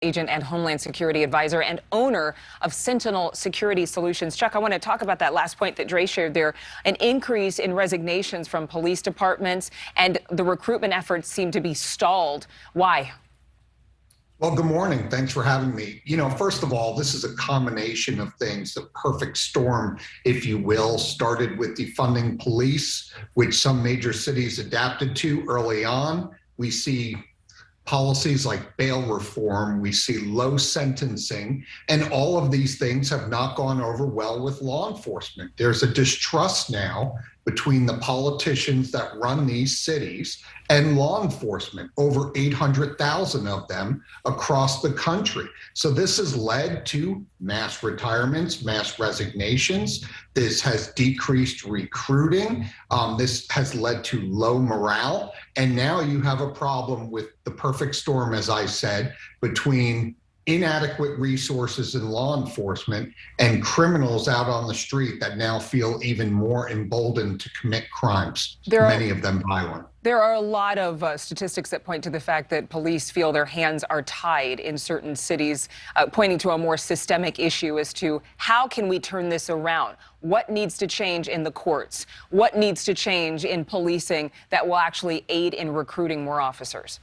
Agent and Homeland Security Advisor and owner of Sentinel Security Solutions. Chuck, I want to talk about that last point that Dre shared there, an increase in resignations from police departments, and the recruitment efforts seem to be stalled. Why? Well, good morning. Thanks for having me. First of all, this is a combination of things. The perfect storm, if you will, started with defunding police, which some major cities adapted to early on. We see policies like bail reform, we see low sentencing, and all of these things have not gone over well with law enforcement. There's a distrust now between the politicians that run these cities and law enforcement, over 800,000 of them across the country. So this has led to mass retirements, mass resignations. This has decreased recruiting. This has led to low morale. And now you have a problem with the perfect storm, as I said, between inadequate resources in law enforcement and criminals out on the street that now feel even more emboldened to commit crimes, many of them violent. There are a lot of statistics that point to the fact that police feel their hands are tied in certain cities, pointing to a more systemic issue as to how can we turn this around? What needs to change in the courts? What needs to change in policing that will actually aid in recruiting more officers?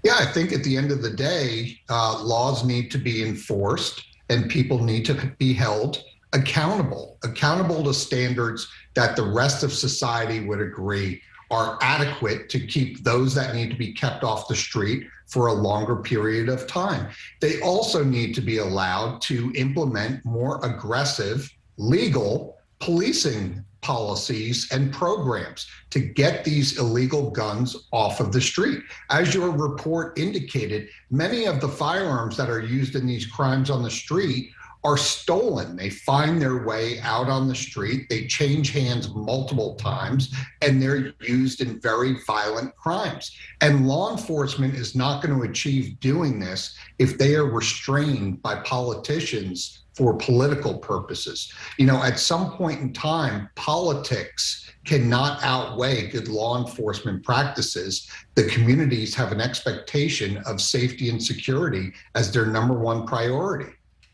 Yeah, I think at the end of the day, laws need to be enforced and people need to be held accountable to standards that the rest of society would agree are adequate to keep those that need to be kept off the street for a longer period of time. They also need to be allowed to implement more aggressive legal policing policies and programs to get these illegal guns off of the street. As your report indicated, many of the firearms that are used in these crimes on the street are stolen. They find their way out on the street, they change hands multiple times, and they're used in very violent crimes. And law enforcement is not going to achieve doing this if they are restrained by politicians for political purposes. At some point in time, politics cannot outweigh good law enforcement practices. The communities have an expectation of safety and security as their number one priority.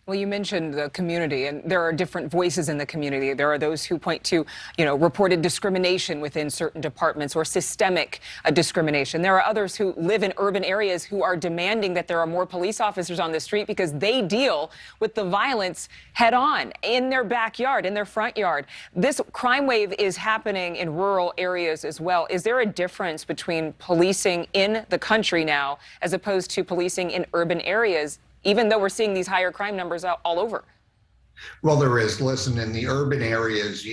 Well, you mentioned the community, and there are different voices in the community. There are those who point to, reported discrimination within certain departments or systemic discrimination. There are others who live in urban areas who are demanding that there are more police officers on the street because they deal with the violence head on in their backyard, in their front yard. This crime wave is happening in rural areas as well. Is there a difference between policing in the country now as opposed to policing in urban areas, even though we're seeing these higher crime numbers all over? Well, there is. Listen, in the urban areas,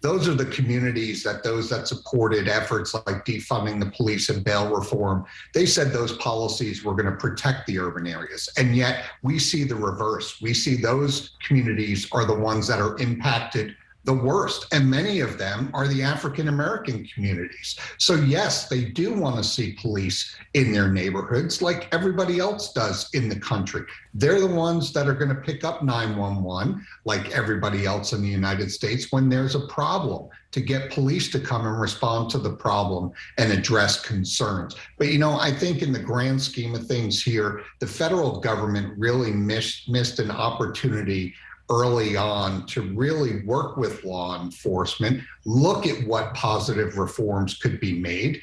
those are the communities those that supported efforts like defunding the police and bail reform. They said those policies were going to protect the urban areas. And yet we see the reverse. We see those communities are the ones that are impacted the worst, and many of them are the African-American communities. So yes, they do want to see police in their neighborhoods like everybody else does in the country. They're the ones that are going to pick up 911 like everybody else in the United States when there's a problem, to get police to come and respond to the problem and address concerns. But I think in the grand scheme of things here, the federal government really missed an opportunity early on to really work with law enforcement, look at what positive reforms could be made.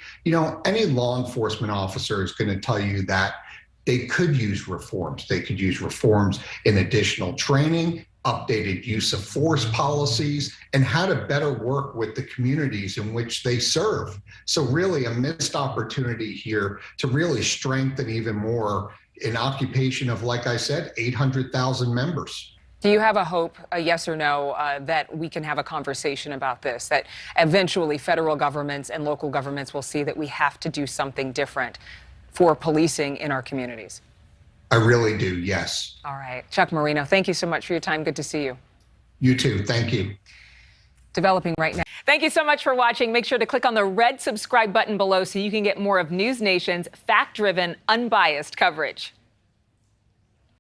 Any law enforcement officer is going to tell you that they could use reforms. They could use reforms in additional training, updated use of force policies, and how to better work with the communities in which they serve. So really a missed opportunity here to really strengthen even more an occupation of, like I said, 800,000 members. Do you have a hope, a yes or no, that we can have a conversation about this, that eventually federal governments and local governments will see that we have to do something different for policing in our communities? I really do, yes. All right. Chuck Marino, thank you so much for your time. Good to see you. You too. Thank you. Developing right now. Thank you so much for watching. Make sure to click on the red subscribe button below so you can get more of NewsNation's fact-driven, unbiased coverage.